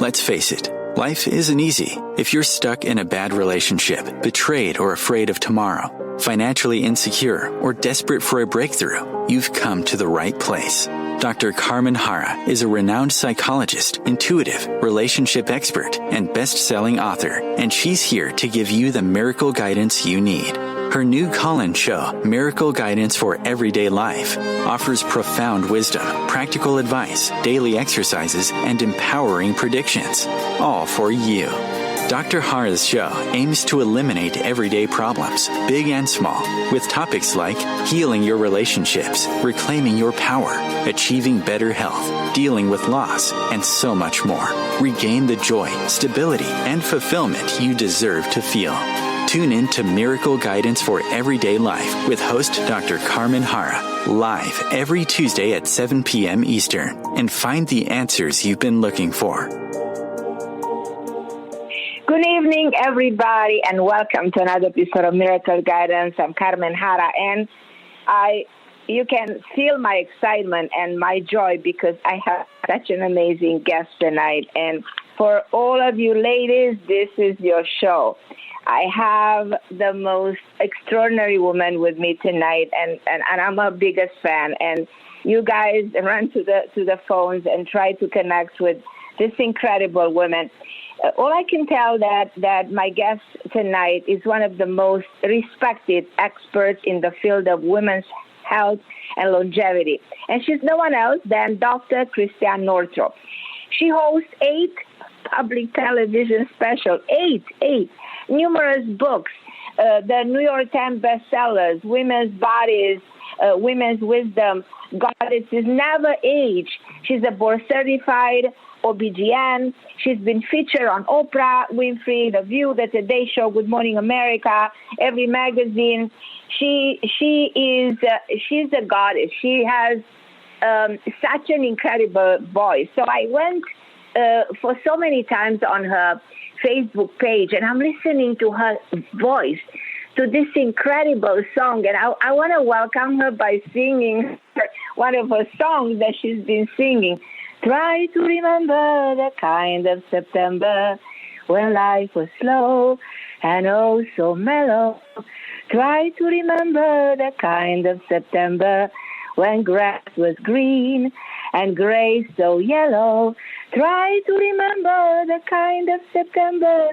Let's face it, life isn't easy. If you're stuck in a bad relationship, betrayed or afraid of tomorrow, financially insecure, or desperate for a breakthrough, you've come to the right place. Dr. Carmen Harra is a renowned psychologist, intuitive, relationship expert, and best-selling author, and she's here to give you the miracle guidance you need. Her new call-in show, Miracle Guidance for Everyday Life, offers profound wisdom, practical advice, daily exercises, and empowering predictions, all for you. Dr. Harra's show aims to eliminate everyday problems, big and small, with topics like healing your relationships, reclaiming your power, achieving better health, dealing with loss, and so much more. Regain the joy, stability, and fulfillment you deserve to feel. Tune in to Miracle Guidance for Everyday Life with host Dr. Carmen Harra, live every Tuesday at 7 p.m. Eastern, and find the answers you've been looking for. Good evening, everybody, and welcome to another episode of Miracle Guidance. I'm Carmen Harra, and you can feel my excitement and my joy because I have such an amazing guest tonight. And for all of you ladies, this is your show. I have the most extraordinary woman with me tonight, and I'm her biggest fan. And you guys run to the phones and try to connect with this incredible woman. All I can tell that my guest tonight is one of the most respected experts in the field of women's health and longevity. And she's no one else than Dr. Christiane Northrup. She hosts 8 public television specials, 8, numerous books, the New York Times bestsellers, Women's Bodies, Women's Wisdom, Goddesses Never Age. She's a board-certified OBGYN. She's been featured on Oprah Winfrey, The View, The Today Show, Good Morning America, every magazine. She's a goddess. She has such an incredible voice. So I went for so many times on her Facebook page, and I'm listening to her voice, to this incredible song. And I want to welcome her by singing one of her songs that she's been singing. Try to remember the kind of September when life was slow and oh so mellow. Try to remember the kind of September when grass was green and gray so yellow. Try to remember the kind of September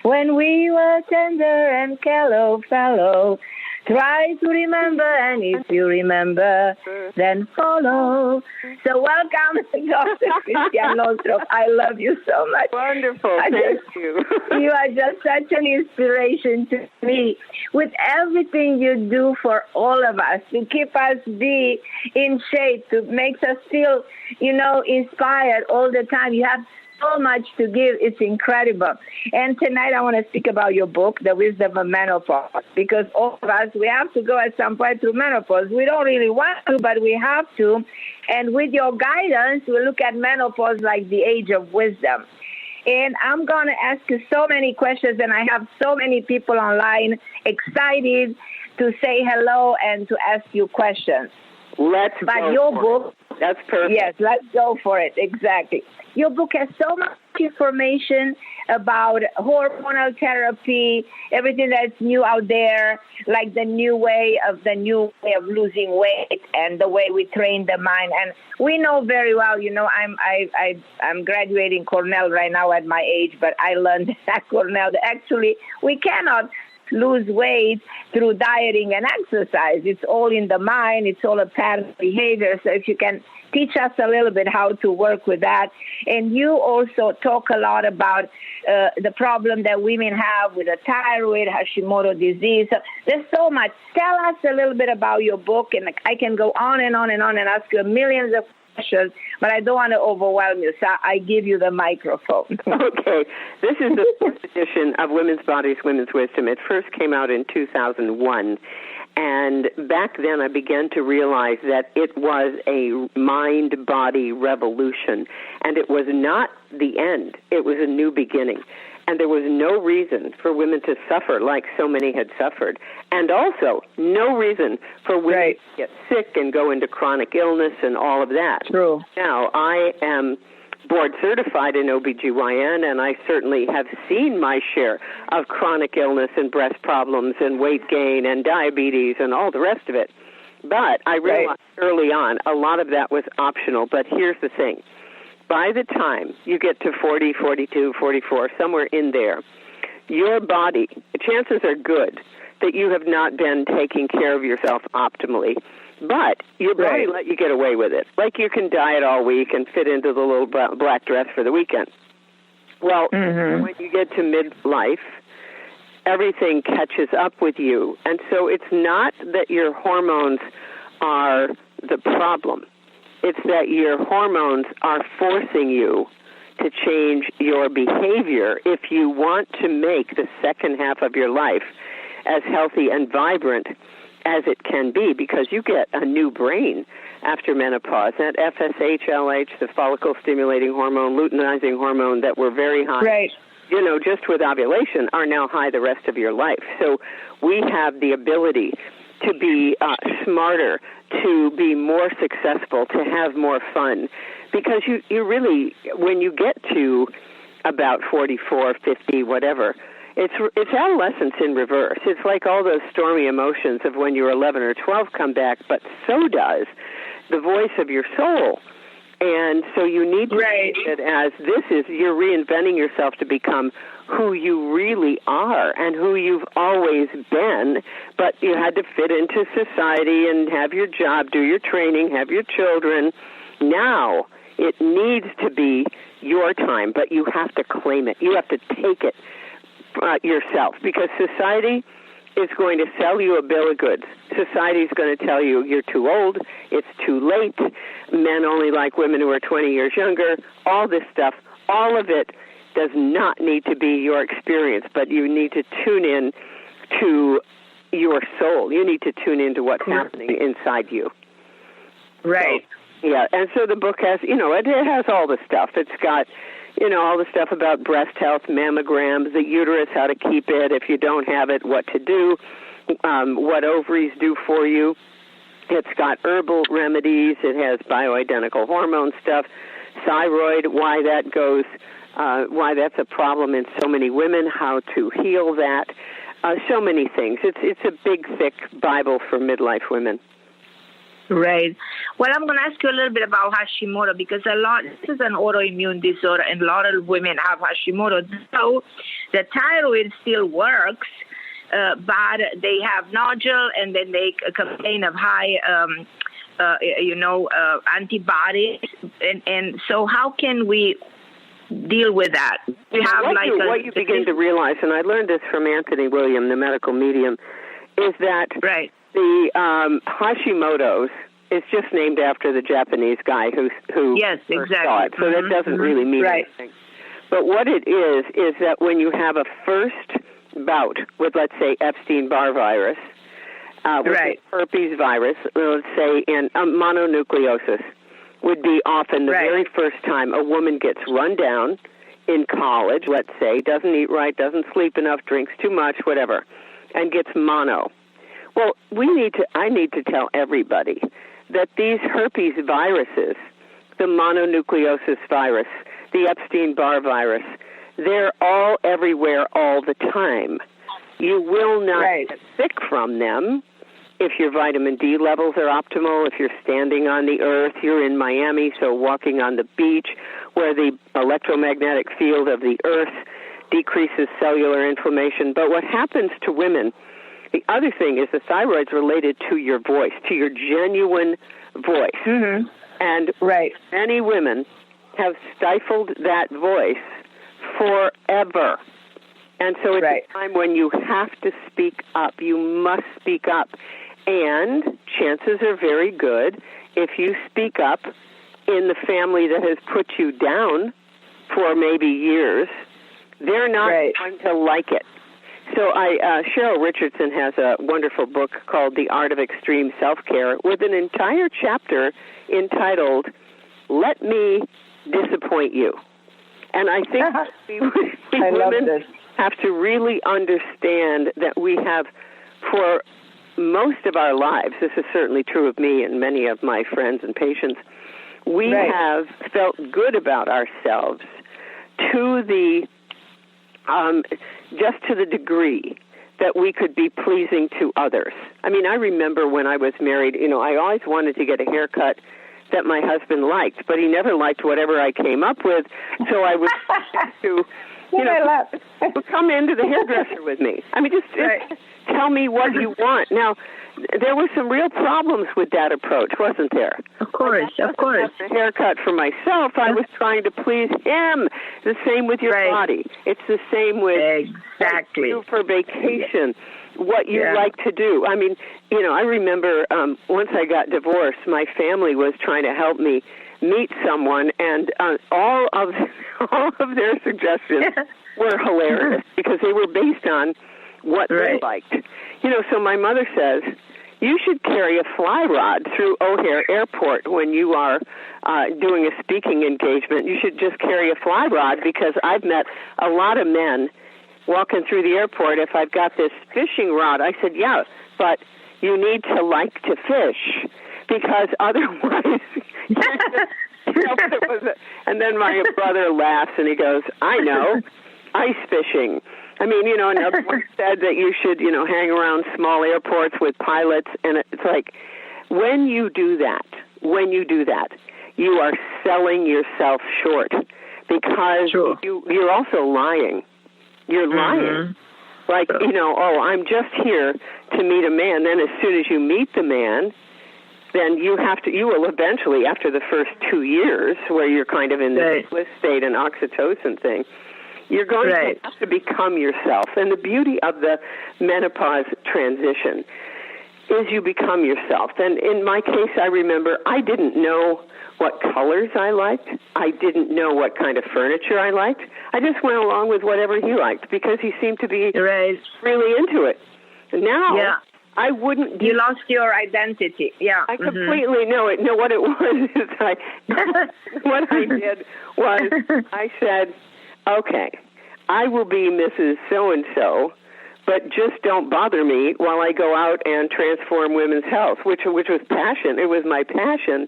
when we were tender and callow fellow. Try to remember, and if you remember, then follow. So welcome, Dr. Christiane Northrup. I love you so much. Wonderful. Thank you. You are just such an inspiration to me with everything you do for all of us, to keep us be in shape, to make us feel, inspired all the time. You have so much to give. It's incredible. And tonight I want to speak about your book, The Wisdom of Menopause, because all of us, we have to go at some point through menopause. We don't really want to, but we have to. And with your guidance, we look at menopause like the age of wisdom. And I'm going to ask you so many questions, and I have so many people online excited to say hello and to ask you questions. Let's go for it. That's perfect. Yes, let's go for it. Exactly. Your book has so much information about hormonal therapy, everything that's new out there, like the new way of losing weight and the way we train the mind. And we know very well, I'm graduating Cornell right now at my age, but I learned at Cornell that actually we cannot lose weight through dieting and exercise. It's all in the mind. It's all a pattern of behavior. So if you can teach us a little bit how to work with that. And you also talk a lot about the problem that women have with the thyroid, Hashimoto disease. So there's so much. Tell us a little bit about your book, and I can go on and on and on and ask you millions of questions, but I don't want to overwhelm you, so I give you the microphone. Okay. This is the first edition of Women's Bodies, Women's Wisdom. It first came out in 2001. And back then I began to realize that it was a mind-body revolution, and it was not the end. It was a new beginning. And there was no reason for women to suffer like so many had suffered, and also no reason for women to get sick and go into chronic illness and all of that. True. Now, I am board certified in OBGYN, and I certainly have seen my share of chronic illness and breast problems and weight gain and diabetes and all the rest of it. But I realized early on a lot of that was optional. But here's the thing. By the time you get to 40, 42, 44, somewhere in there, your body, chances are good that you have not been taking care of yourself optimally. But your body let you get away with it. Like you can diet all week and fit into the little black dress for the weekend. Well, when you get to midlife, everything catches up with you. And so it's not that your hormones are the problem. It's that your hormones are forcing you to change your behavior if you want to make the second half of your life as healthy and vibrant as it can be, because you get a new brain after menopause. That FSH, LH, the follicle-stimulating hormone, luteinizing hormone that were very high, just with ovulation, are now high the rest of your life. So we have the ability to be smarter, to be more successful, to have more fun, because you really, when you get to about 44, 50, whatever, it's adolescence in reverse. It's like all those stormy emotions of when you were 11 or 12 come back, but so does the voice of your soul. And so you need to see it as you're reinventing yourself to become who you really are and who you've always been, but you had to fit into society and have your job, do your training, have your children. Now it needs to be your time, but you have to claim it. You have to take it yourself, because society is going to sell you a bill of goods. Society is going to tell you you're too old, it's too late, men only like women who are 20 years younger, all this stuff. All of it does not need to be your experience, but you need to tune in to your soul. You need to tune into what's happening inside you. Right. So, and so the book has, it has all the stuff. It's got all the stuff about breast health, mammograms, the uterus, how to keep it. If you don't have it, what to do, what ovaries do for you. It's got herbal remedies. It has bioidentical hormone stuff, thyroid, why that goes, why that's a problem in so many women, how to heal that, so many things. It's a big, thick Bible for midlife women. Right. Well, I'm going to ask you a little bit about Hashimoto, because this is an autoimmune disorder, and a lot of women have Hashimoto. So the thyroid still works, but they have nodule, and then they complain of high, antibodies. And so how can we deal with that? We have what you begin to realize, and I learned this from Anthony William, the medical medium, is that the Hashimoto's is just named after the Japanese guy who first saw it. So that doesn't really mean anything. But what it is that when you have a first bout with, let's say, Epstein-Barr virus, with herpes virus, let's say, in mononucleosis, would be often the very first time a woman gets run down in college, let's say, doesn't eat right, doesn't sleep enough, drinks too much, whatever, and gets mono. Well, I need to tell everybody that these herpes viruses, the mononucleosis virus, the Epstein-Barr virus, they're all everywhere all the time. You will not get sick from them if your vitamin D levels are optimal, if you're standing on the earth, you're in Miami, so walking on the beach where the electromagnetic field of the earth decreases cellular inflammation. But what happens to women, the other thing is the thyroid's related to your voice, to your genuine voice. Mm-hmm. And many women have stifled that voice forever. And so it's a time when you have to speak up. You must speak up. And chances are very good, if you speak up in the family that has put you down for maybe years, they're not going to like it. So Cheryl Richardson has a wonderful book called The Art of Extreme Self-Care with an entire chapter entitled, Let Me Disappoint You. And I think women have to really understand that we have, for most of our lives, this is certainly true of me and many of my friends and patients, We have felt good about ourselves to the just to the degree that we could be pleasing to others. I mean, I remember when I was married, I always wanted to get a haircut that my husband liked, but he never liked whatever I came up with, so I would to come into the hairdresser with me. I mean, just tell me what you want. Now, there were some real problems with that approach, wasn't there? Of course. A haircut for myself. I was trying to please him. The same with your body. It's the same with what you do for vacation, what you like to do. I mean, I remember once I got divorced, my family was trying to help me meet someone, and all of their suggestions were hilarious because they were based on what they liked. So my mother says, you should carry a fly rod through O'Hare Airport when you are doing a speaking engagement. You should just carry a fly rod because I've met a lot of men walking through the airport. If I've got this fishing rod, I said, yeah, but you need to like to fish because otherwise... And then my brother laughs and he goes, I know, ice fishing. I mean, another one said that you should, hang around small airports with pilots. And it's like, when you do that, you are selling yourself short because you're also lying. You're lying. Like, I'm just here to meet a man. Then as soon as you meet the man, then you will eventually, after the first 2 years, where you're kind of in the bliss state and oxytocin thing, you're going to have to become yourself. And the beauty of the menopause transition is you become yourself. And in my case, I remember I didn't know what colors I liked. I didn't know what kind of furniture I liked. I just went along with whatever he liked because he seemed to be really into it. Now, I wouldn't... You lost your identity. Yeah. I completely know it. No, what it was is what I did was I said, okay, I will be Mrs. So-and-so, but just don't bother me while I go out and transform women's health, which was passion. It was my passion,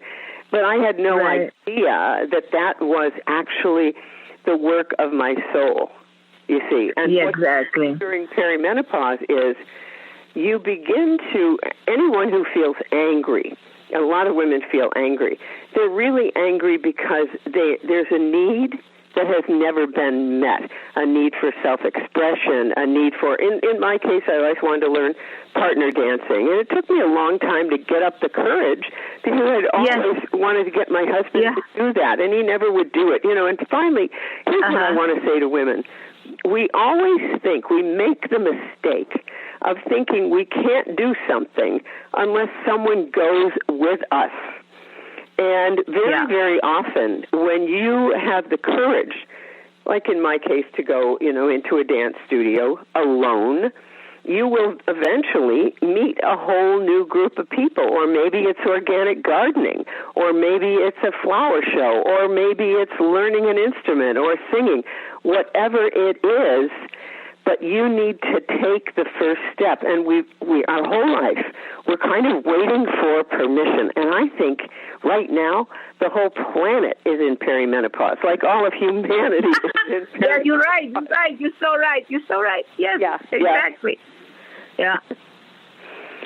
but I had no idea that was actually the work of my soul, you see. And during perimenopause is you begin to, anyone who feels angry, a lot of women feel angry, they're really angry because there's a need that has never been met, a need for self-expression, a need for, in my case, I always wanted to learn partner dancing. And it took me a long time to get up the courage because I'd always wanted to get my husband to do that, and he never would do it. And finally, here's what I want to say to women. We always think, we make the mistake of thinking we can't do something unless someone goes with us. And very, very often, when you have the courage, like in my case, to go, into a dance studio alone, you will eventually meet a whole new group of people. Or maybe it's organic gardening, or maybe it's a flower show, or maybe it's learning an instrument or singing. Whatever it is, but you need to take the first step. And we our whole life, we're kind of waiting for permission. And I think right now, the whole planet is in perimenopause, like all of humanity is in perimenopause. Yeah, you're right. You're so right. Yes, exactly. Yeah.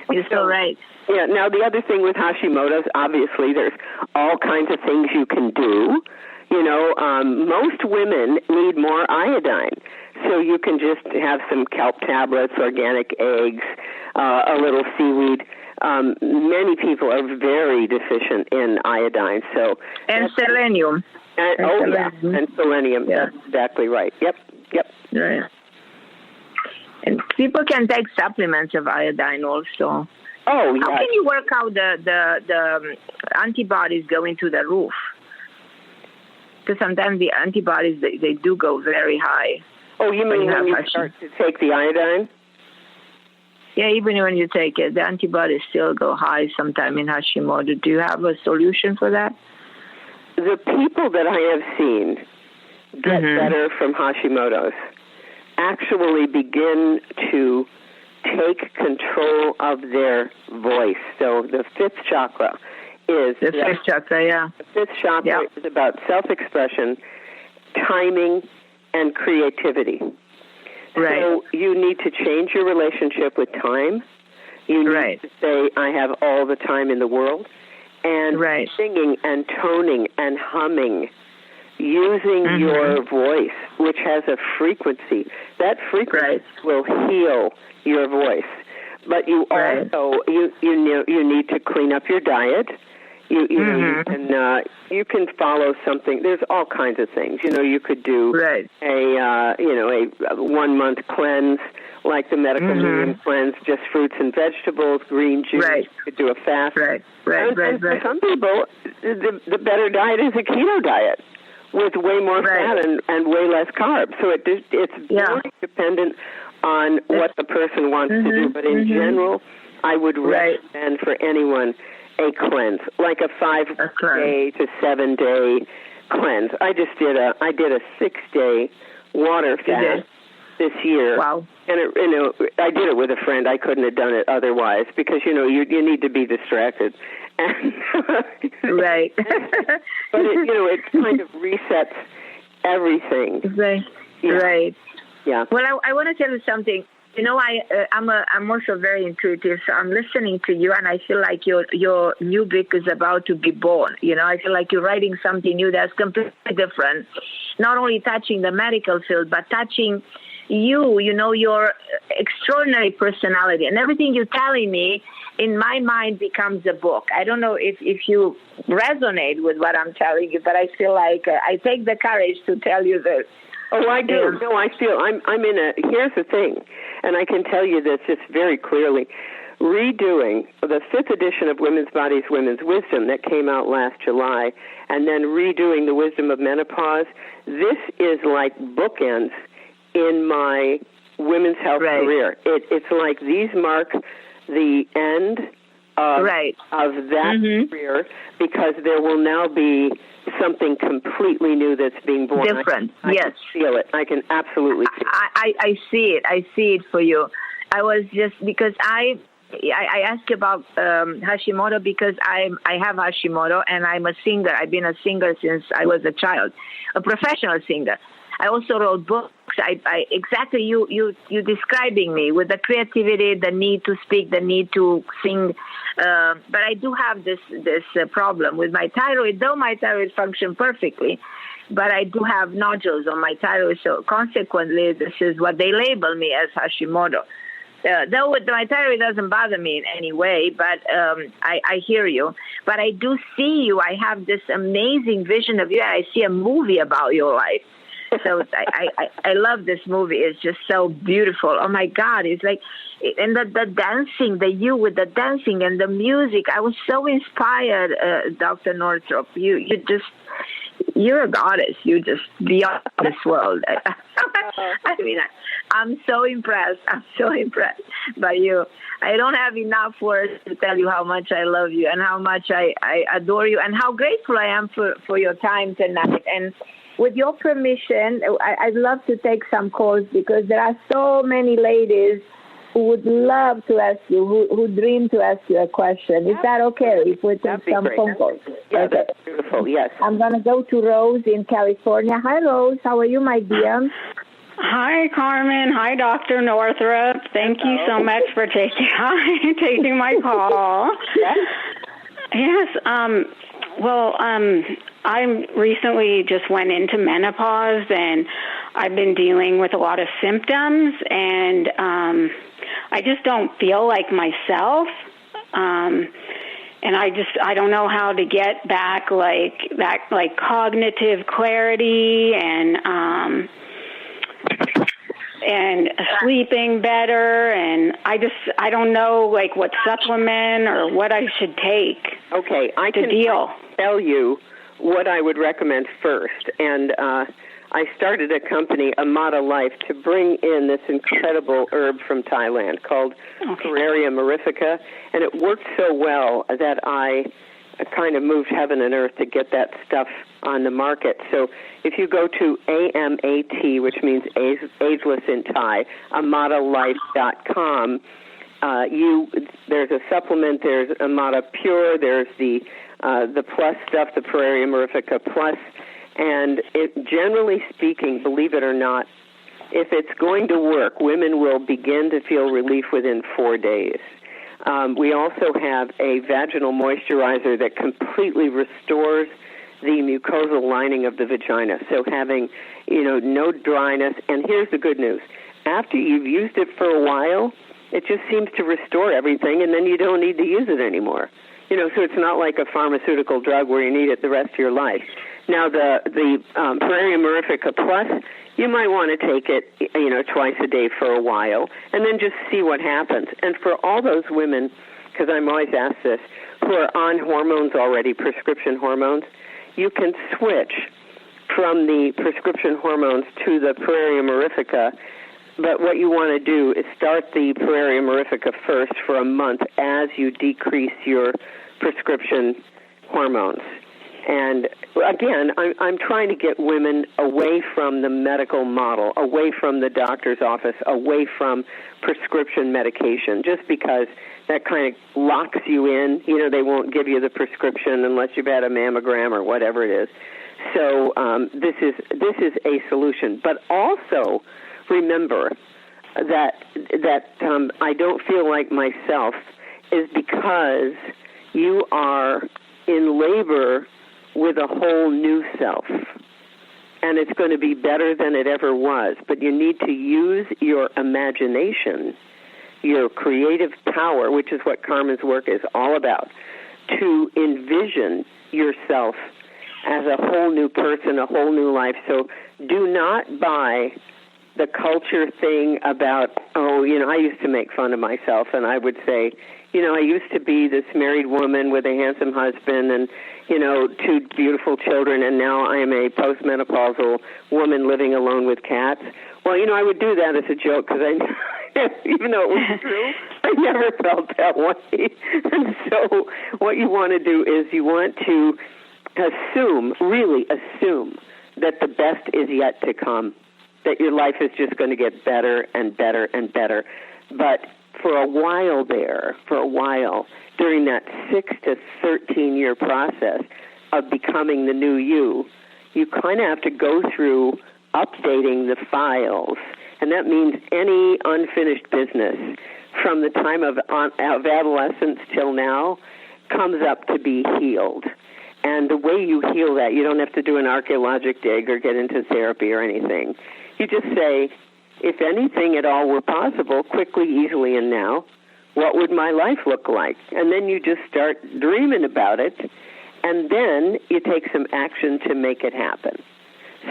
You're so right. Yeah, now the other thing with Hashimoto's, obviously, there's all kinds of things you can do. Most women need more iodine. So you can just have some kelp tablets, organic eggs, a little seaweed. Many people are very deficient in iodine. And selenium. And selenium. Yeah. That's exactly right. Yep. Right. And people can take supplements of iodine also. Oh, yeah. How can you work out the antibodies going to the roof? Because sometimes the antibodies, they do go very high. Oh, you mean when you start to take the iodine? Yeah, even when you take it, the antibodies still go high sometime in Hashimoto. Do you have a solution for that? The people that I have seen get better from Hashimoto's actually begin to take control of their voice. So the fifth chakra is the fifth chakra, yeah. The fifth chakra is about self-expression, timing, and creativity. Right. So you need to change your relationship with time. You need to say, I have all the time in the world. And singing and toning and humming, using your voice, which has a frequency. That frequency will heal your voice. But you also, you need to clean up your diet. You can follow something. There's all kinds of things. You could do a 1 month cleanse, like the medical medium cleanse, just fruits and vegetables, green juice. You could do a fast. And for some people, the better diet is a keto diet with way more fat and way less carbs. So it's very dependent on what the person wants to do. But in general, I would recommend for anyone a cleanse, like a 5-day to 7-day cleanse. I did a 6-day water fast this year. Wow. And I did it with a friend. I couldn't have done it otherwise because you need to be distracted. And but it kind of resets everything. Right. Yeah. Well, I want to tell you something. I'm also very intuitive, so I'm listening to you, and I feel like your new book is about to be born. I feel like you're writing something new that's completely different, not only touching the medical field, but touching you, your extraordinary personality. And everything you're telling me, in my mind, becomes a book. I don't know if you resonate with what I'm telling you, but I feel like I take the courage to tell you this. Oh, I do. No, I feel I'm in a. Here's the thing, and I can tell you this just very clearly. Redoing the 5th edition of Women's Bodies, Women's Wisdom that came out last July, and then redoing the Wisdom of Menopause. This is like bookends in my women's health career. It's like these mark the end of that career, because there will now be something completely new that's being born. Different, I can feel it. I can absolutely feel it. I see it. I see it for you. I was just, because I asked you about Hashimoto because I have Hashimoto, and I'm a singer. I've been a singer since I was a child, a professional singer. I also wrote books. I exactly you describing me with the creativity, the need to speak, the need to sing. But I do have this problem with my thyroid, though my thyroid functions perfectly. But I do have nodules on my thyroid, so consequently, this is what they label me as Hashimoto. Though my thyroid doesn't bother me in any way, but I hear you. But I do see you. I have this amazing vision of you. I see a movie about your life. So I love this movie. It's just so beautiful. Oh my God! It's like, and the dancing, you with the dancing and the music. I was so inspired, Dr. Northrup. You're a goddess. You just beyond this world. I mean, I'm so impressed. I'm so impressed by you. I don't have enough words to tell you how much I love you and how much I adore you and how grateful I am for your time tonight. And with your permission, I'd love to take some calls, because there are so many ladies who would love to ask you, who dream to ask you a question. Is that okay if we take some phone calls? Yeah, okay. That's beautiful, yes. I'm going to go to Rose in California. Hi, Rose. How are you, my dear? Hi, Carmen. Hi, Dr. Northrup. Thank you so much for taking my call. Yes. I recently just went into menopause, and I've been dealing with a lot of symptoms, and I just don't feel like myself. And I don't know how to get back like cognitive clarity and sleeping better, and I don't know like what supplement or what I should take. Okay, I can tell you what I would recommend first. And I started a company, Amata Life, to bring in this incredible herb from Thailand called Curaria mirifica, and it worked so well that I kind of moved heaven and earth to get that stuff on the market. So if you go to AMAT, which means ageless in Thai, amatalife.com, there's a supplement, there's Amata Pure, there's the the plus stuff, the Praeria mirifica plus, and generally speaking, believe it or not, if it's going to work, women will begin to feel relief within 4 days. We also have a vaginal moisturizer that completely restores the mucosal lining of the vagina, so having, no dryness. And here's the good news. After you've used it for a while, it just seems to restore everything, and then you don't need to use it anymore. So it's not like a pharmaceutical drug where you need it the rest of your life. Now, the Praeria mirifica plus, you might want to take it, twice a day for a while, and then just see what happens. And for all those women, because I'm always asked this, who are on hormones already, prescription hormones, you can switch from the prescription hormones to the Praeria mirifica. But what you want to do is start the Praeria mirifica first for a month as you decrease your prescription hormones. And again, I'm trying to get women away from the medical model, away from the doctor's office, away from prescription medication, just because that kind of locks you in. They won't give you the prescription unless you've had a mammogram or whatever it is. So this is a solution. But also remember that I don't feel like myself is because you are in labor with a whole new self, and it's going to be better than it ever was. But you need to use your imagination, your creative power, which is what Carmen's work is all about, to envision yourself as a whole new person, a whole new life. So do not buy the culture thing about, I used to make fun of myself, and I would say, I used to be this married woman with a handsome husband and, 2 beautiful children, and now I am a postmenopausal woman living alone with cats. Well, I would do that as a joke because even though it was true, I never felt that way. And so what you want to do is you want to really assume that the best is yet to come, that your life is just going to get better and better and better. But for a while, during that 6 to 13-year process of becoming the new you kind of have to go through updating the files. And that means any unfinished business from the time of adolescence till now comes up to be healed. And the way you heal that, you don't have to do an archaeologic dig or get into therapy or anything. You just say, if anything at all were possible, quickly, easily, and now, what would my life look like? And then you just start dreaming about it, and then you take some action to make it happen.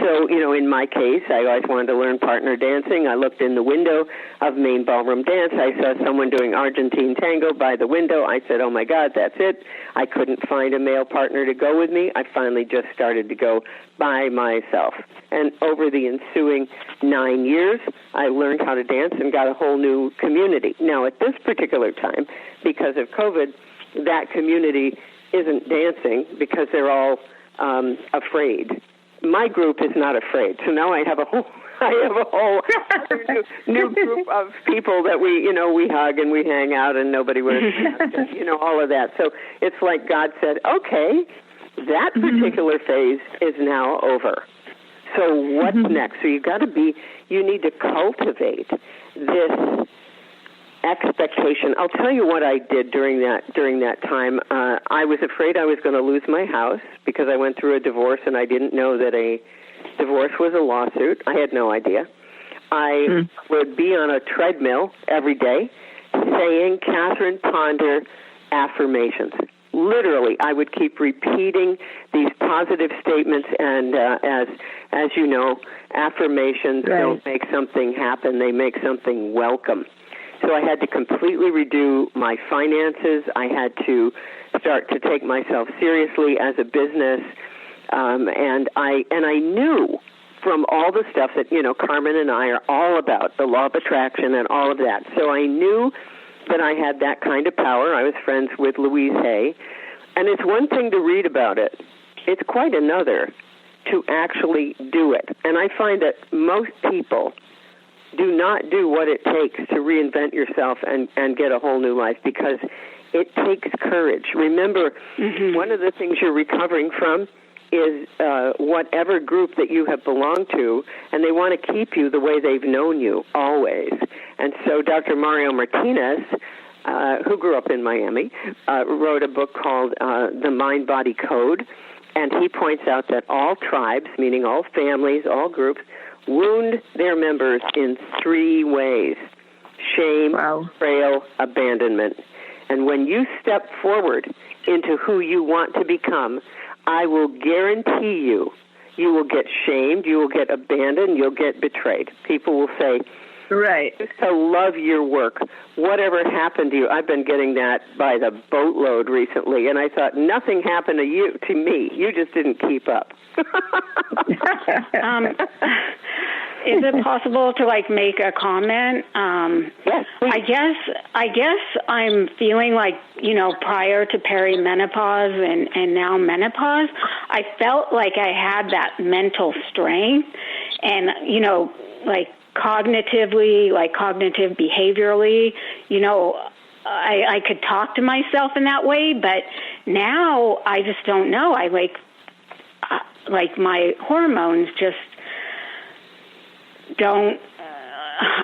So, in my case, I always wanted to learn partner dancing. I looked in the window of Maine Ballroom Dance. I saw someone doing Argentine tango by the window. I said, oh, my God, that's it. I couldn't find a male partner to go with me. I finally just started to go by myself. And over the ensuing 9 years, I learned how to dance and got a whole new community. Now, at this particular time, because of COVID, that community isn't dancing because they're all afraid. My group is not afraid, so now I have a whole new group of people that we hug and we hang out and nobody wears masks, all of that. So it's like God said, okay, that particular phase is now over. So what's next? So you need to cultivate this expectation. I'll tell you what I did during that time. I was afraid I was going to lose my house because I went through a divorce and I didn't know that a divorce was a lawsuit. I had no idea. I would be on a treadmill every day saying Catherine Ponder affirmations. Literally, I would keep repeating these positive statements, and as you know, affirmations don't make something happen, they make something welcome. So I had to completely redo my finances. I had to start to take myself seriously as a business, and I knew from all the stuff that Carmen and I are all about, the law of attraction and all of that. So I knew that I had that kind of power. I was friends with Louise Hay, and it's one thing to read about it. It's quite another to actually do it. And I find that most people do not do what it takes to reinvent yourself and get a whole new life, because It takes courage. Remember, one of the things you're recovering from is whatever group that you have belonged to, and they want to keep you the way they've known you always. And so Dr. Mario Martinez, who grew up in Miami, wrote a book called The Mind-Body Code, and he points out that all tribes, meaning all families, all groups, wound their members in 3 ways: shame, betrayal, abandonment. And when you step forward into who you want to become, I will guarantee you will get shamed, you will get abandoned, you'll get betrayed. People will say, right, I used to love your work. Whatever happened to you? I've been getting that by the boatload recently, and I thought, nothing happened to me. You just didn't keep up. Is it possible to make a comment? Yes, please. I guess I'm feeling like, prior to perimenopause and now menopause, I felt like I had that mental strength and, cognitively, cognitive behaviorally, I could talk to myself in that way, but now I just don't know. I my hormones just don't,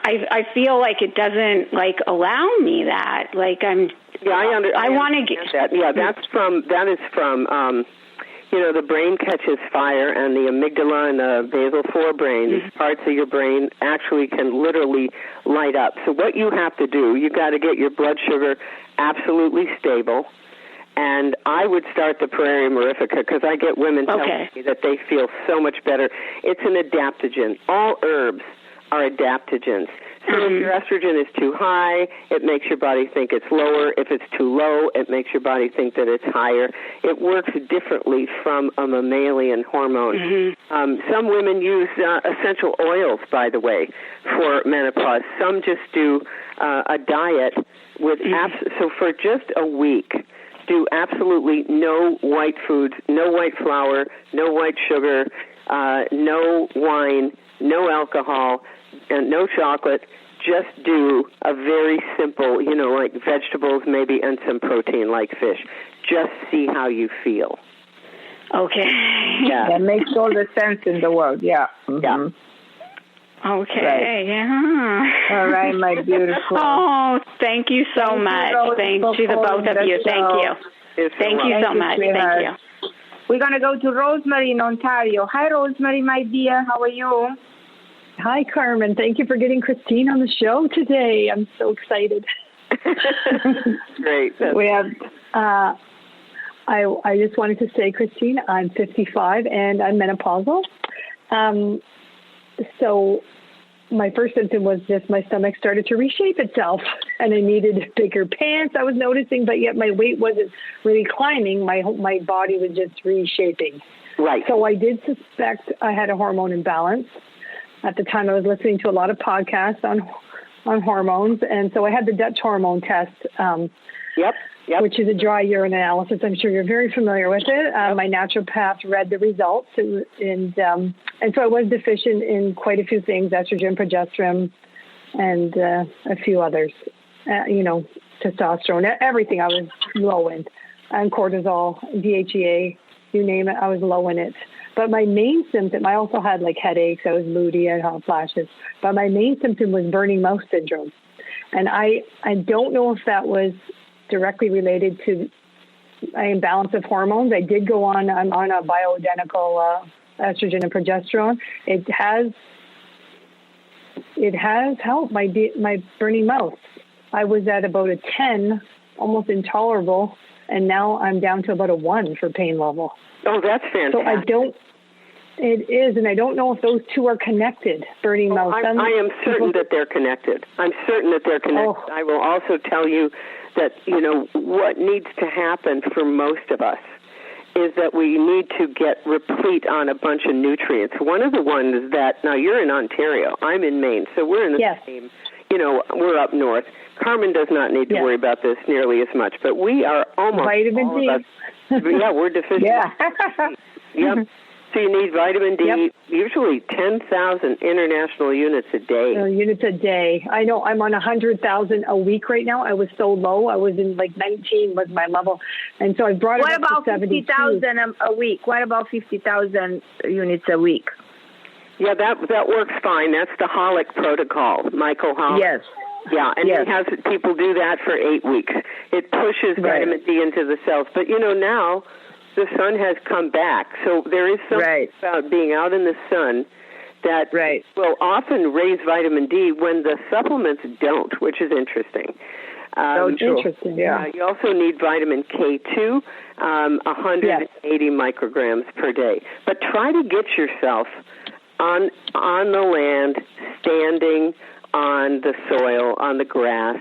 I feel like it doesn't allow me that. I want to get that. Yeah, that is from the brain catches fire, and the amygdala and the basal forebrain, these parts of your brain actually can literally light up. So what you have to do, you got to get your blood sugar absolutely stable. And I would start the Praeria Mirifica because I get women telling me that they feel so much better. It's an adaptogen. All herbs are adaptogens. So if your estrogen is too high, it makes your body think it's lower. If it's too low, it makes your body think that it's higher. It works differently from a mammalian hormone. Some women use essential oils, by the way, for menopause. Some just do a diet with so for just a week, do absolutely no white foods, no white flour, no white sugar, no wine, no alcohol, and no chocolate. Just do a very simple, like vegetables maybe and some protein like fish. Just see how you feel. Okay. Yeah. That makes all the sense in the world. Yeah. Yeah. Okay. Right. Yeah. All right, my beautiful. Oh, thank you so much. Thank you to both of you. Thank you. Thank you so much. Thank you. We're going to go to Rosemary in Ontario. Hi, Rosemary, my dear. How are you? Hi, Carmen. Thank you for getting Christine on the show today. I'm so excited. Great. We have. I just wanted to say, Christine, I'm 55 and I'm menopausal. So my first symptom was just my stomach started to reshape itself and I needed bigger pants, I was noticing, but yet my weight wasn't really climbing. My body was just reshaping. Right. So I did suspect I had a hormone imbalance. At the time, I was listening to a lot of podcasts on hormones, and so I had the Dutch hormone test, Yep. which is a dry urine analysis. I'm sure you're very familiar with it. My naturopath read the results, and so I was deficient in quite a few things: estrogen, progesterone, and a few others. Testosterone, everything I was low in, and cortisol, DHEA, you name it, I was low in it. But my main symptom, I also had headaches, I was moody, I had hot flashes, but my main symptom was burning mouth syndrome. And I don't know if that was directly related to an imbalance of hormones. I did go on, I'm on a bioidentical estrogen and progesterone. It has helped my burning mouth. I was at about a 10, almost intolerable, and now I'm down to about a 1 for pain level. Oh, that's fantastic. So it is, and I don't know if those two are connected, burning mouth. I am certain that they're connected. I'm certain that they're connected. Oh. I will also tell you that, what needs to happen for most of us is that we need to get replete on a bunch of nutrients. One of the ones that, now you're in Ontario, I'm in Maine, so we're in the same, we're up north. Carmen does not need to worry about this nearly as much, but we are almost vitamin D. Yeah, we're deficient. Yeah. Yep. So you need vitamin D, Yep. usually 10,000 international units a day. Units a day. I know I'm on 100,000 a week right now. I was so low. I was in like 19 was my level. And so I brought it up to 72. What about 50,000 a week? What about 50,000 units a week? Yeah, that works fine. That's the Holic protocol, Michael Holic. Yes. Yeah, and yes. he has people do that for 8 weeks. It pushes vitamin D into the cells. But, now the sun has come back. So there is something about being out in the sun that will often raise vitamin D when the supplements don't, which is interesting. Interesting, yeah. You also need vitamin K2, 180 micrograms per day. But try to get yourself on the land, standing on the soil, on the grass,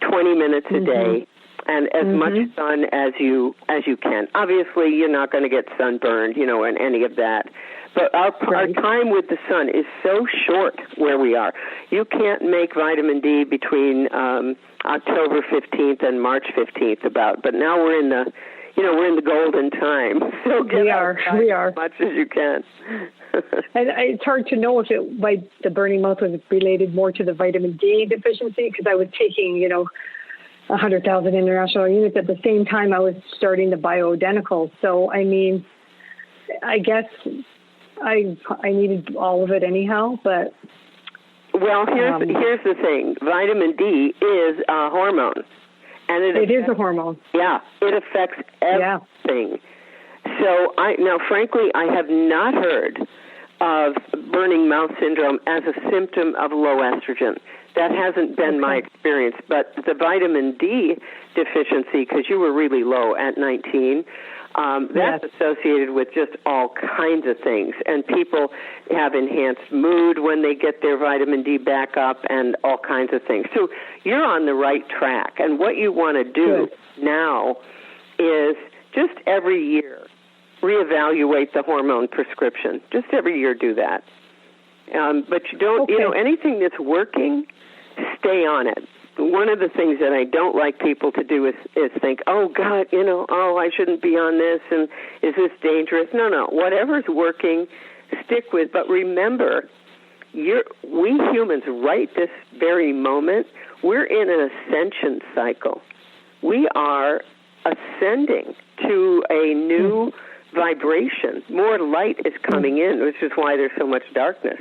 20 minutes a day, and as much sun as you can. Obviously, you're not going to get sunburned, and any of that. But our time with the sun is so short where we are. You can't make vitamin D between October 15th and March 15th but now we're in the golden time. So get we are as much as you can. And it's hard to know if the burning mouth was related more to the vitamin D deficiency, because I was taking, 100,000 international units at the same time I was starting the bioidenticals. So, I mean, I guess I needed all of it anyhow, but... Well, here's the thing. Vitamin D is a hormone. And it is a hormone. Yeah, it affects everything. So, frankly, I have not heard of burning mouth syndrome as a symptom of low estrogen. That hasn't been my experience. But the vitamin D deficiency, because you were really low at 19, that's associated with just all kinds of things. And people have enhanced mood when they get their vitamin D back up and all kinds of things. So you're on the right track. And what you want to do now is just every year reevaluate the hormone prescription. Just every year do that. But you don't, anything that's working, stay on it. One of the things that I don't like people to do is think, oh, God, I shouldn't be on this, and is this dangerous? No, whatever's working, stick with. But remember, we humans, right this very moment, we're in an ascension cycle. We are ascending to a new vibration. More light is coming in, which is why there's so much darkness.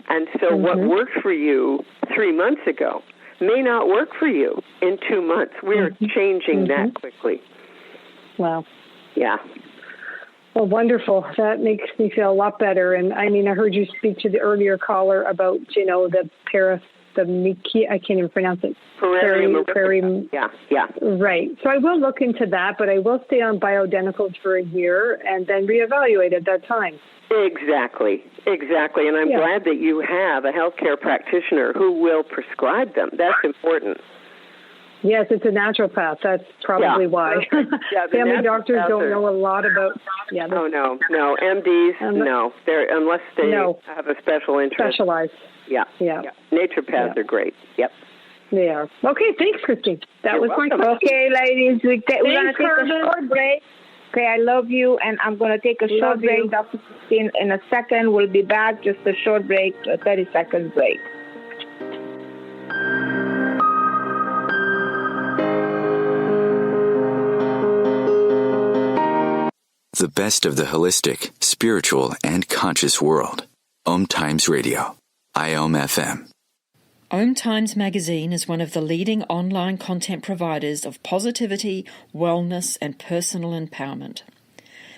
And so what worked for you 3 months ago may not work for you in 2 months. We're changing that quickly. Wow. Yeah. Well, wonderful. That makes me feel a lot better. And I mean, I heard you speak to the earlier caller about, I can't even pronounce it. Yeah. Right. So I will look into that, but I will stay on bioidenticals for a year and then reevaluate at that time. Exactly. And I'm glad that you have a healthcare practitioner who will prescribe them. That's important. Yes, it's a naturopath. That's probably why. Family doctors don't know a lot about... No. MDs, no. They're, unless they have a special interest. Specialized. Yeah. Naturopaths are great. Yep. They are. Okay, thanks, Christine. That was my question. Okay, ladies, we're going to take a short break. Okay, I love you, and I'm going to take a short break. Dr. Christine, in a second, we'll be back. Just a short break, a 30-second break. The best of the holistic, spiritual, and conscious world. Om Times Radio. IOM FM. Om Times Magazine is one of the leading online content providers of positivity, wellness, and personal empowerment.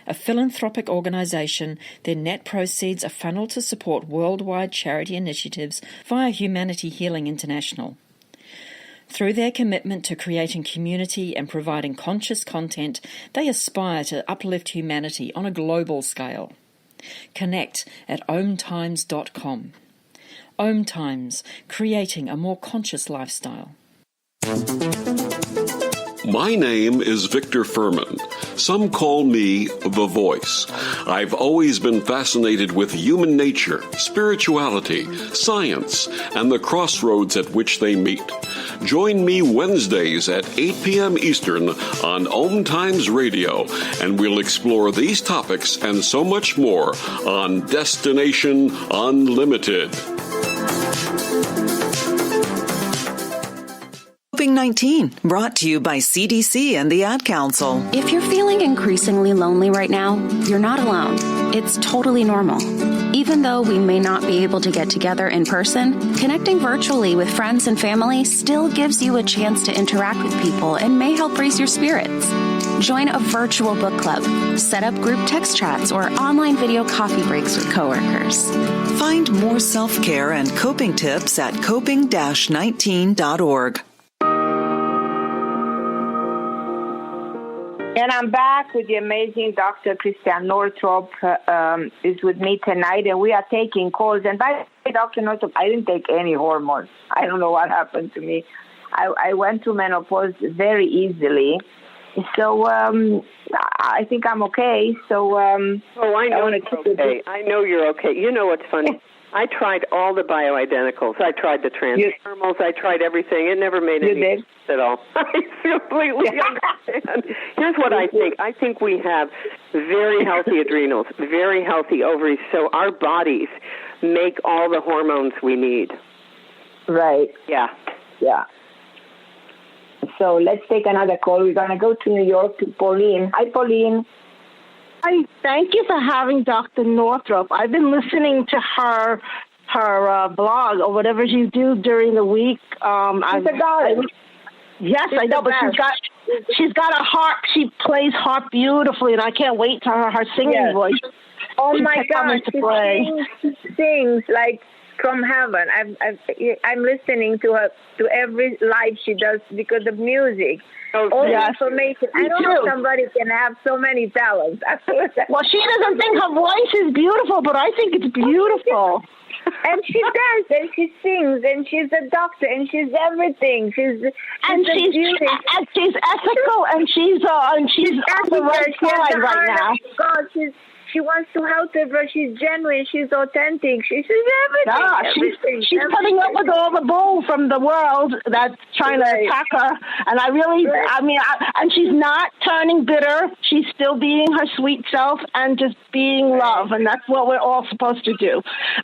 A philanthropic organisation, their net proceeds are funneled to support worldwide charity initiatives via Humanity Healing International. Through their commitment to creating community and providing conscious content, they aspire to uplift humanity on a global scale. Connect at omtimes.com. Om Times, creating a more conscious lifestyle. My name is Victor Furman. Some call me the voice. I've always been fascinated with human nature, spirituality, science, and the crossroads at which they meet. Join me Wednesdays at 8 p.m. Eastern on Om Times Radio, and we'll explore these topics and so much more on Destination Unlimited. COVID-19, brought to you by CDC and the Ad Council. If you're feeling increasingly lonely right now, you're not alone. It's totally normal. Even though we may not be able to get together in person, connecting virtually with friends and family still gives you a chance to interact with people and may help raise your spirits. Join a virtual book club, set up group text chats, or online video coffee breaks with coworkers. Find more self-care and coping tips at coping-19.org. And I'm back with the amazing Dr. Christiane Northrup is with me tonight, and we are taking calls. And by the way, Dr. Northrup, I didn't take any hormones. I don't know what happened to me. I went through menopause very easily. So I think I'm okay. So I know you're okay. I know you're okay. You know what's funny? I tried all the bioidenticals. I tried the transdermals. I tried everything. It never made any sense at all. I completely understand. Here's what I think. I think we have very healthy adrenals, very healthy ovaries, so our bodies make all the hormones we need. Right. Yeah. Yeah. So let's take another call. We're going to go to New York to Pauline. Hi, Pauline. Hi, thank you for having Dr. Northrup. I've been listening to her blog or whatever you do during the week. She's a goddess. Yes, I know, but she's got a harp. She plays harp beautifully, and I can't wait for her singing voice. Oh my God, she sings like from heaven. I'm listening to her to every live she does because of music. All the information. I don't know somebody can have so many talents. Well, she doesn't think her voice is beautiful, but I think it's beautiful. And she dances, and she sings, and she's a doctor, and she's everything. She's ethical, and she's on the right side right now. God, she wants to help everyone. She's genuine. She's authentic. She's everything. She's putting up with all the bull from the world that's trying to attack her. And and she's not turning bitter. She's still being her sweet self and just being love. And that's what we're all supposed to do.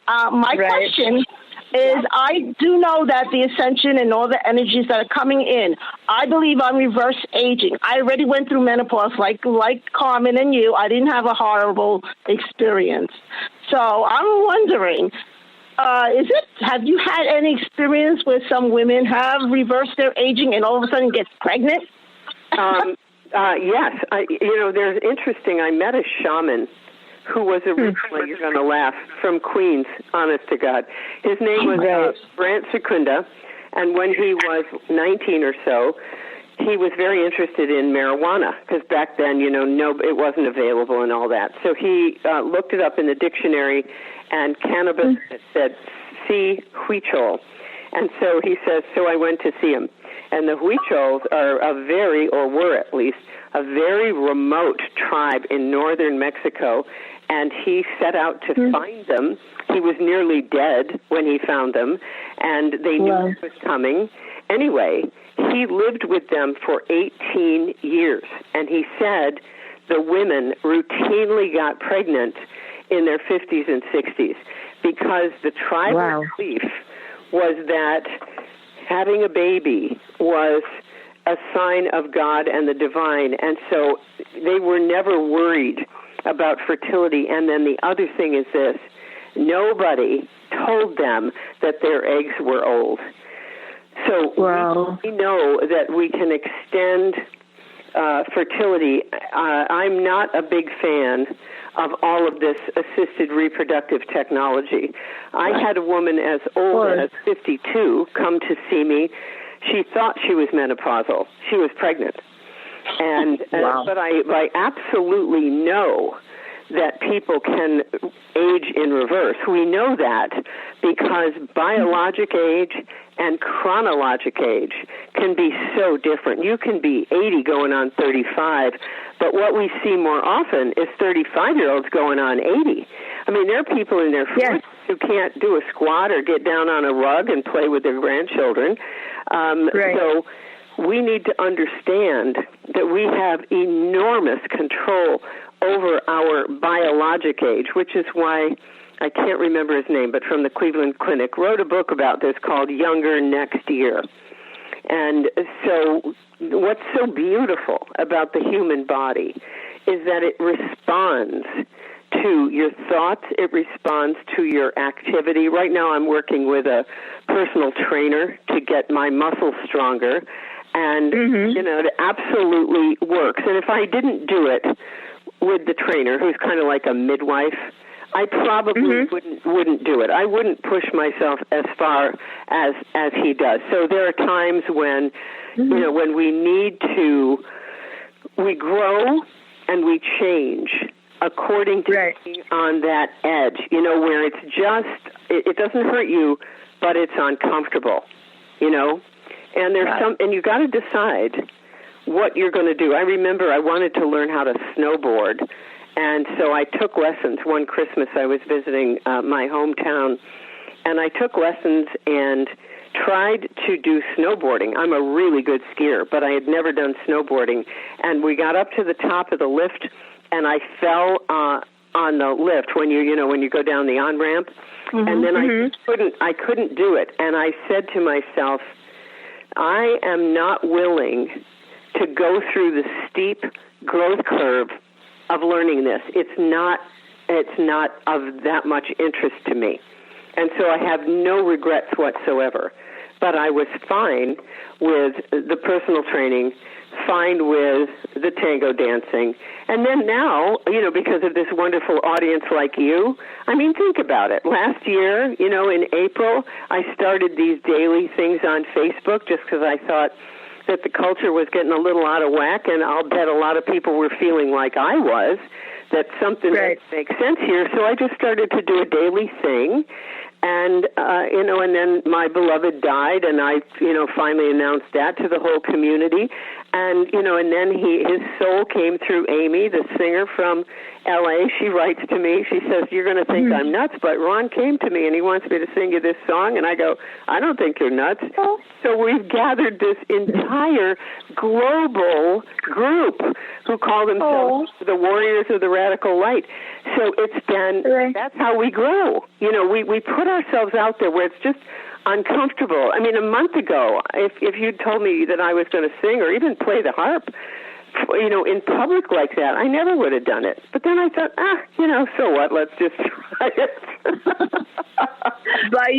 My question is, I do know that the ascension and all the energies that are coming in, I believe I'm reverse aging. I already went through menopause like Carmen and you. I didn't have a horrible experience. So I'm wondering, have you had any experience where some women have reversed their aging and all of a sudden get pregnant? Yes. There's interesting. I met a shaman who was originally, you're going to laugh, from Queens, honest to God. His name was Brant Secunda, and when he was 19 or so, he was very interested in marijuana, because back then, it wasn't available and all that. So he looked it up in the dictionary, and cannabis said, see Huichol. And so he says, so I went to see him. And the Huichols are were at least, a very remote tribe in northern Mexico, and he set out to find them. He was nearly dead when he found them, and they knew it was coming. Anyway, he lived with them for 18 years, and he said the women routinely got pregnant in their 50s and 60s because the tribal belief was that having a baby was a sign of God and the divine, and so they were never worried about fertility. And then the other thing is this: nobody told them that their eggs were old. So we know that we can extend fertility. I'm not a big fan of all of this assisted reproductive technology. I had a woman as old as 52 come to see me. She thought she was menopausal. She was pregnant. But I absolutely know that people can age in reverse. We know that because biologic age and chronologic age can be so different. You can be 80 going on 35, but what we see more often is 35-year-olds going on 80. I mean, there are people in their 40s who can't do a squat or get down on a rug and play with their grandchildren. So we need to understand that we have enormous control over our biologic age, which is why I can't remember his name, but from the Cleveland Clinic, wrote a book about this called Younger Next Year. And so what's so beautiful about the human body is that it responds to your thoughts, it responds to your activity. Right now I'm working with a personal trainer to get my muscles stronger, and, you know, it absolutely works. And if I didn't do it with the trainer, who's kind of like a midwife, I probably wouldn't do it. I wouldn't push myself as far as he does. So there are times when, you know, when we need to, we grow and we change according to being on that edge, you know, where it's just, it doesn't hurt you, but it's uncomfortable, you know. And there's and you got to decide what you're going to do. I remember I wanted to learn how to snowboard. And so I took lessons. One Christmas I was visiting my hometown, and I took lessons and tried to do snowboarding. I'm a really good skier, but I had never done snowboarding. And we got up to the top of the lift, and I fell on the lift when you go down the on-ramp. And then I couldn't do it. And I said to myself, I am not willing to go through the steep growth curve of learning this. It's not of that much interest to me. And so I have no regrets whatsoever. But I was fine with the personal training, fine with the tango dancing. And then now, you know, because of this wonderful audience like you, I mean, think about it. Last year, you know, in April, I started these daily things on Facebook just because I thought that the culture was getting a little out of whack, and I'll bet a lot of people were feeling like I was, that something makes sense here. So I just started to do a daily thing, and, you know, and then my beloved died, and I, you know, finally announced that to the whole community. And, you know, and then his soul came through Amy, the singer from L.A. She writes to me. She says, you're going to think I'm nuts, but Ron came to me, and he wants me to sing you this song. And I go, I don't think you're nuts. So we've gathered this entire global group who call themselves the Warriors of the Radical Light. So it's been, that's how we grow. You know, we put ourselves out there where it's just uncomfortable. I mean, a month ago, if you'd told me that I was going to sing or even play the harp, you know, in public like that, I never would have done it. But then I thought, you know, so what? Let's just try it. But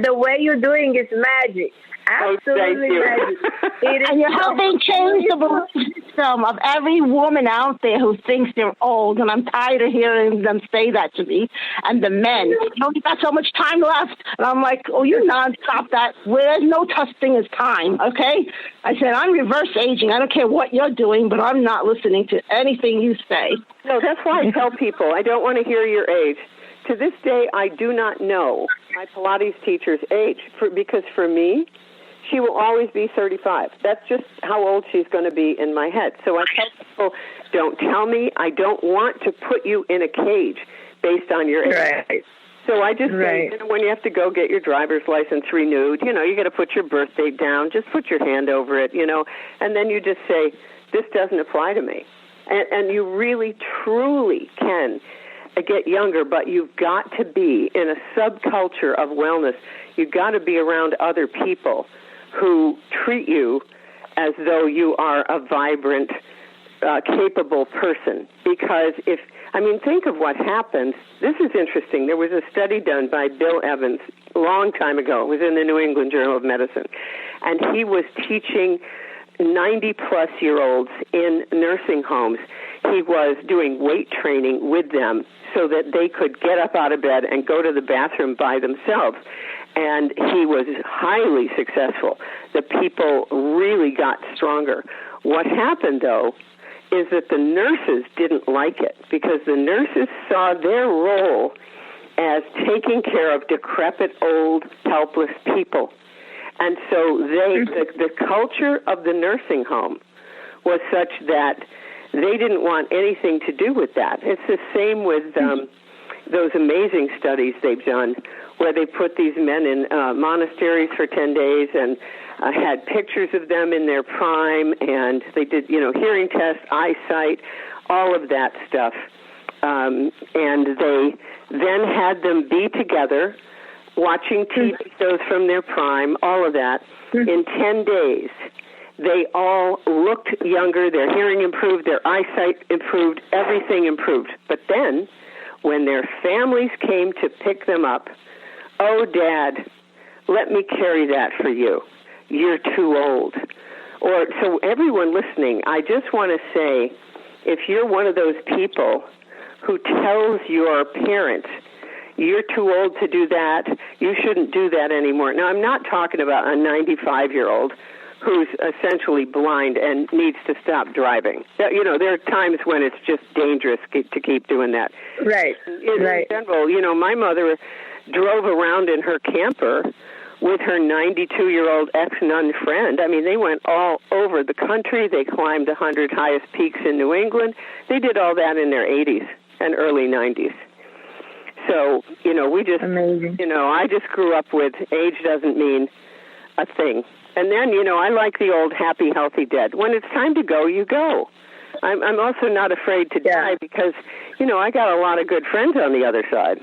the way you're doing is magic. Absolutely magic. And you're helping change the belief system of every woman out there who thinks they're old, and I'm tired of hearing them say that to me. And the men, you know, you've got so much time left. And I'm like, oh, you non-stop that. There's no such thing as time, okay? I said, I'm reverse aging. I don't care what you're doing, but I'm not listening to anything you say. No, that's why I tell people, I don't want to hear your age. To this day, I do not know my Pilates teacher's age, because for me, she will always be 35. That's just how old she's going to be in my head. So I tell people, don't tell me. I don't want to put you in a cage based on your age. So I just say, you know, when you have to go get your driver's license renewed, you know, you got to put your birth date down. Just put your hand over it, you know, and then you just say, this doesn't apply to me. And you really, truly can get younger, but you've got to be in a subculture of wellness. You've got to be around other people who treat you as though you are a vibrant, capable person. Because think of what happens. This is interesting. There was a study done by Bill Evans a long time ago. It was in the New England Journal of Medicine. And he was teaching 90-plus-year-olds in nursing homes. He was doing weight training with them so that they could get up out of bed and go to the bathroom by themselves. And he was highly successful. The people really got stronger. What happened, though, is that the nurses didn't like it because the nurses saw their role as taking care of decrepit, old, helpless people. And so the culture of the nursing home was such that they didn't want anything to do with that. It's the same with those amazing studies they've done where they put these men in monasteries for 10 days and had pictures of them in their prime, and they did, hearing tests, eyesight, all of that stuff. And they then had them be together, watching TV shows from their prime, all of that. In 10 days, they all looked younger, their hearing improved, their eyesight improved, everything improved. But then, when their families came to pick them up, "Oh, Dad, let me carry that for you. You're too old." Or, so everyone listening, I just want to say, if you're one of those people who tells your parents, "You're too old to do that, you shouldn't do that anymore." Now, I'm not talking about a 95-year-old who's essentially blind and needs to stop driving. There are times when it's just dangerous to keep doing that. Right. In general, my mother drove around in her camper with her 92-year-old ex-nun friend. I mean, they went all over the country. They climbed the 100 highest peaks in New England. They did all that in their 80s and early 90s. So, we just, amazing. I just grew up with age doesn't mean a thing. And then, I like the old happy, healthy dead. When it's time to go, you go. I'm also not afraid to die because, I got a lot of good friends on the other side.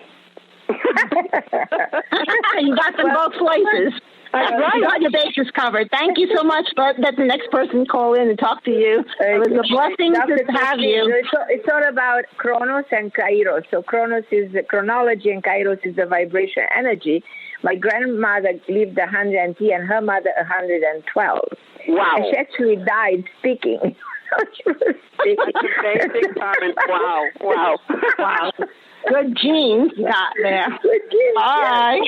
You got them both places. You got your bases covered. Thank you so much. Let the next person call in and talk to you. It was a blessing to have you. It's all about Chronos and Kairos. So Chronos is the chronology and Kairos is the vibration energy. My grandmother lived 110 and her mother 112. Wow. And she actually died speaking. She was speaking. Amazing, Carmen. Wow. Good genes got there. Good genes. Bye.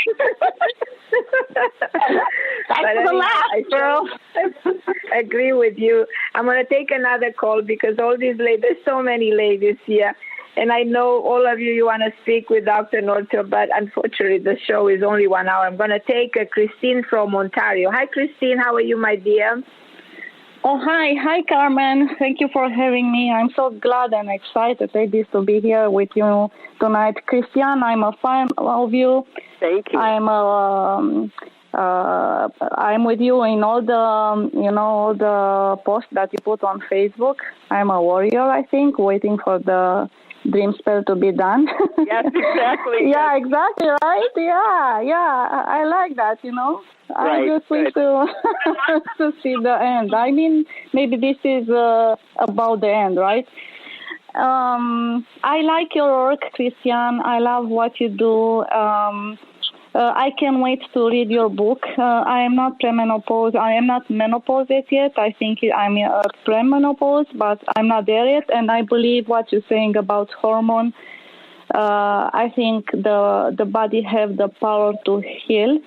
Thanks for the laugh, girl. I agree with you. I'm going to take another call because all these ladies, there's so many ladies here. And I know all of you want to speak with Dr. Northrup, but unfortunately the show is only 1 hour. I'm going to take Christine from Ontario. Hi, Christine. How are you, my dear? Oh, hi. Hi, Carmen. Thank you for having me. I'm so glad and excited to be here with you tonight. Christiane, I'm a fan of you. Thank you. I'm with you in all the posts that you put on Facebook. I'm a warrior, I think, waiting for the dream spell to be done. Yes, exactly. Yeah, exactly, right? Yeah. I like that, Right, I just wish to see the end. I mean, maybe this is about the end, right? I like your work, Christiane. I love what you do. I can't wait to read your book. I am not premenopause. I am not menopaused yet. I think I'm premenopause, but I'm not there yet. And I believe what you're saying about hormone. I think the body have the power to heal.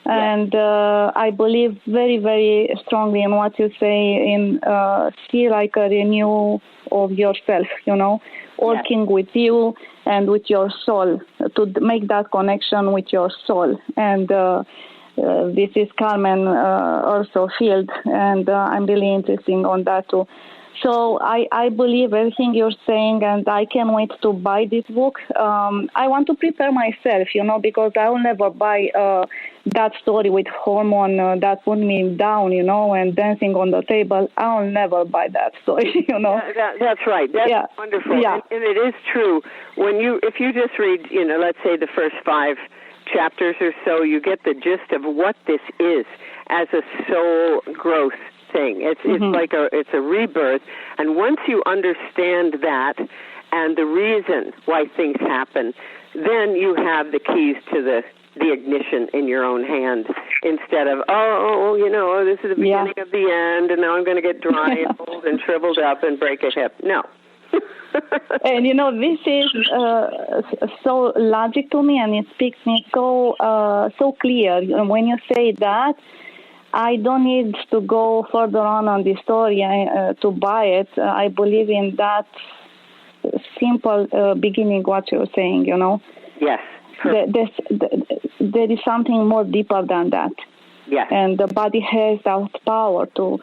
And I believe very, very strongly in what you say in see like a renewal of yourself, working with you and with your soul to make that connection with your soul. And this is Carmen also field, and I'm really interested on that too. So I believe everything you're saying, and I can't wait to buy this book. I want to prepare myself, because I will never buy that story with hormone that put me down, and dancing on the table. I'll never buy that story, That's right. That's wonderful. Yeah. And it is true. If you just read, let's say the first 5 chapters or so, you get the gist of what this is as a soul growth thing. It's like it's a rebirth, and once you understand that and the reason why things happen, then you have the keys to the ignition in your own hand instead of this is the beginning of the end, and now I'm going to get dry and old and shriveled up and break a hip. No. And this is so logic to me, and it speaks me so clear. When you say that, I don't need to go further on the story to buy it. I believe in that simple beginning, what you're saying, Yes. There is something more deeper than that. Yes. And the body has that power to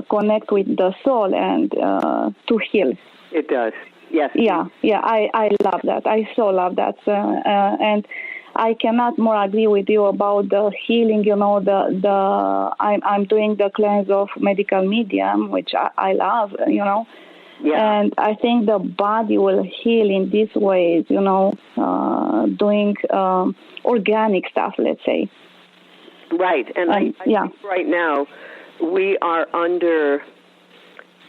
connect with the soul and to heal. It does. Yes. Yeah. I love that. I so love that. And I cannot more agree with you about the healing. You know, I'm doing the cleanse of medical medium, which I love. You know. Yeah. And I think the body will heal in these ways, you know, doing organic stuff, let's say. Right. And I think right now we are under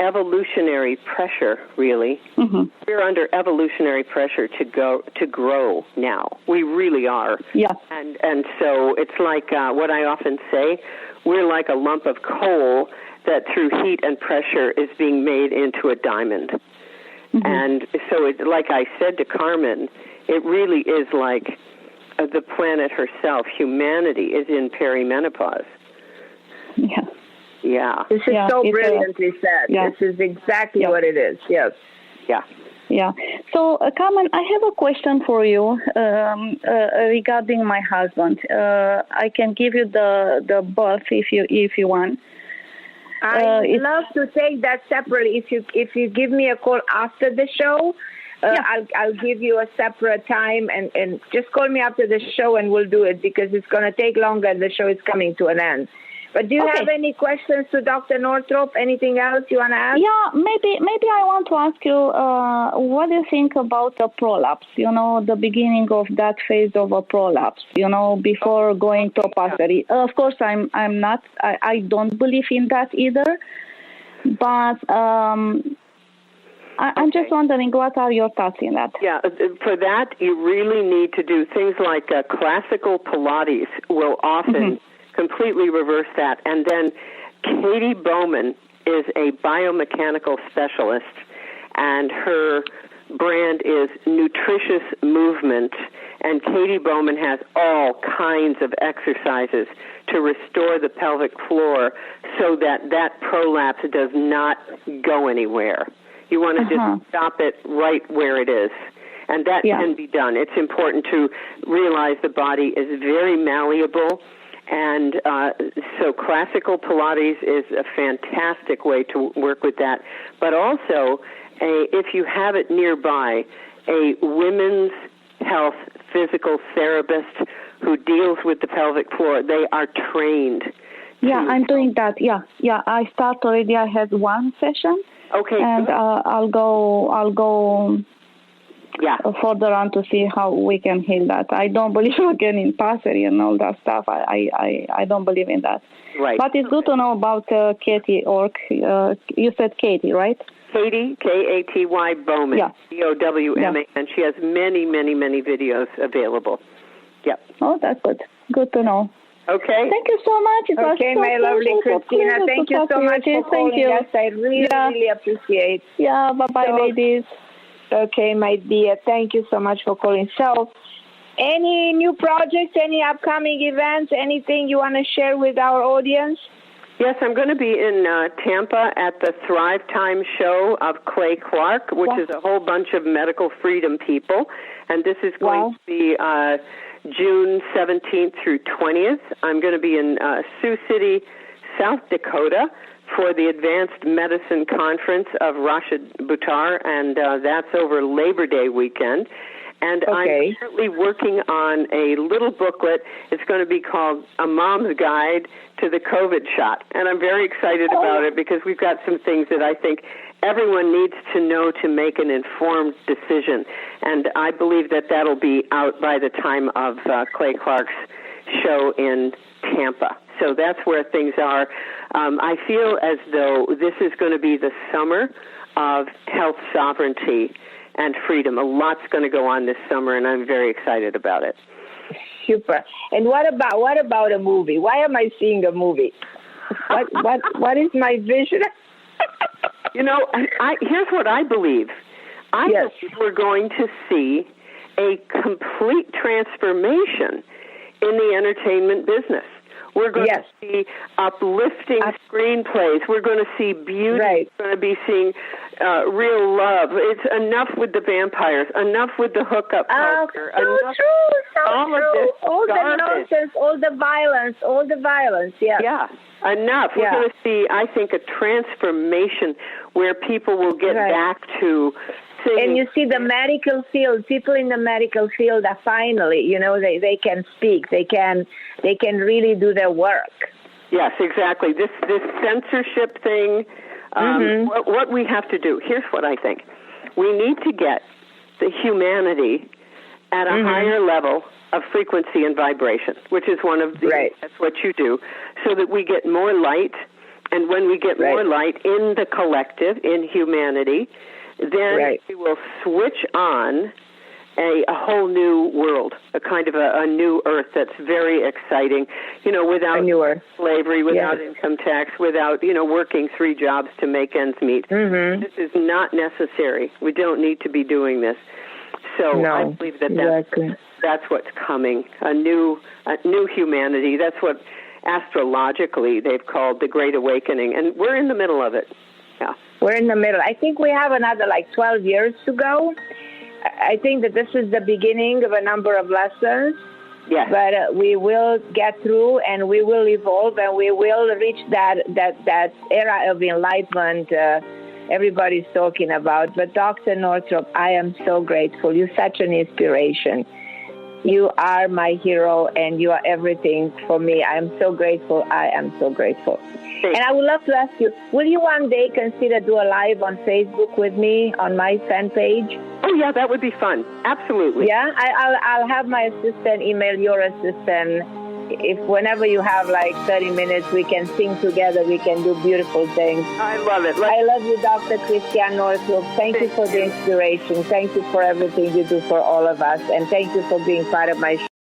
evolutionary pressure, really. Mm-hmm. We're under evolutionary pressure to grow now. We really are. Yeah. And so it's like what I often say, we're like a lump of coal that through heat and pressure is being made into a diamond. Mm-hmm. And so, like I said to Carmen, it really is like the planet herself. Humanity is in perimenopause. Yeah. Yeah. This is so brilliantly said. Yeah. This is exactly what it is. Yes. Yeah. Yeah. So, Carmen, I have a question for you regarding my husband. I can give you the birth if you want. I'd love to take that separately. If you give me a call after the show, I'll give you a separate time and just call me after the show and we'll do it because it's going to take longer. The show is coming to an end. But do you have any questions to Dr. Northrup? Anything else you want to ask? Yeah, maybe I want to ask you, what do you think about a prolapse? You know, the beginning of that phase of a prolapse. You know, before going to opacity. Of course, I'm not. I don't believe in that either. But I'm just wondering, what are your thoughts in that? Yeah, for that you really need to do things like classical Pilates will often completely reverse that. And then Katie Bowman is a biomechanical specialist, and her brand is Nutritious Movement. And Katie Bowman has all kinds of exercises to restore the pelvic floor so that prolapse does not go anywhere. You want to just stop it right where it is. And that can be done. It's important to realize the body is very malleable. And so classical Pilates is a fantastic way to work with that. But also, if you have it nearby, a women's health physical therapist who deals with the pelvic floor, they are trained. Yeah, I'm doing that. Yeah. I start already. I had one session. Okay. And I'll go. Yeah. Further on to see how we can heal that. I don't believe again in passery and all that stuff. I don't believe in that. Right. But it's good to know about Katie Ork. You said Katie, right? Katie, Katy Bowman, Bowman, and she has many, many, many videos available. Yep. Oh, that's good. Good to know. Okay. Thank you so much. It was so my lovely Christina. Thank you so much for calling. Yes, I really appreciate. Yeah, bye-bye, ladies. Okay, my dear. Thank you so much for calling. So, any new projects, any upcoming events, anything you want to share with our audience? Yes, I'm going to be in Tampa at the Thrive Time show of Clay Clark, which is a whole bunch of medical freedom people. And this is going to be June 17th through 20th. I'm going to be in Sioux City, South Dakota, for the Advanced Medicine Conference of Rashid Buttar, and that's over Labor Day weekend. And I'm currently working on a little booklet. It's going to be called A Mom's Guide to the COVID Shot. And I'm very excited about it because we've got some things that I think everyone needs to know to make an informed decision. And I believe that that'll be out by the time of Clay Clark's show in Tampa. So that's where things are. I feel as though this is going to be the summer of health sovereignty and freedom. A lot's going to go on this summer, and I'm very excited about it. Super. And what about a movie? Why am I seeing a movie? What is my vision? You know, here's what I believe. I believe we're going to see a complete transformation in the entertainment business. We're going to see uplifting screenplays. We're going to see beauty. We're going to be seeing real love. It's enough with the vampires, enough with the hookup culture. So enough, true, all true. of this all garbage. the nonsense, all the violence, yeah. Yeah, enough. We're going to see, I think, a transformation where people will get back to singing. And you see the medical field, people in the medical field are finally, they can speak. They can really do their work. Yes, exactly. This censorship thing, what we have to do, here's what I think. We need to get the humanity at a higher level of frequency and vibration, which is one of the, that's what you do, so that we get more light. And when we get more light in the collective, in humanity, then we will switch on a whole new world, a kind of a new earth that's very exciting, without slavery, without income tax, without, working 3 jobs to make ends meet. This is not necessary. We don't need to be doing this. So I believe that's what's coming, a new humanity. That's what astrologically they've called the Great Awakening, and we're in the middle of it. Yeah, we're in the middle. I think we have another 12 years to go. I think that this is the beginning of a number of lessons. Yes. But we will get through, and we will evolve, and we will reach that era of enlightenment everybody's talking about. But Dr. Northrup, I am so grateful. You're such an inspiration. You are my hero, and you are everything for me. I am so grateful. I am so grateful. And I would love to ask you, will you one day consider do a live on Facebook with me on my fan page? Oh, yeah, that would be fun. Absolutely. Yeah, I'll have my assistant email your assistant. If whenever you have 30 minutes, we can sing together. We can do beautiful things. I love it. I love you, Dr. Christiane Northrup. Thank you for the inspiration. Thank you for everything you do for all of us. And thank you for being part of my show.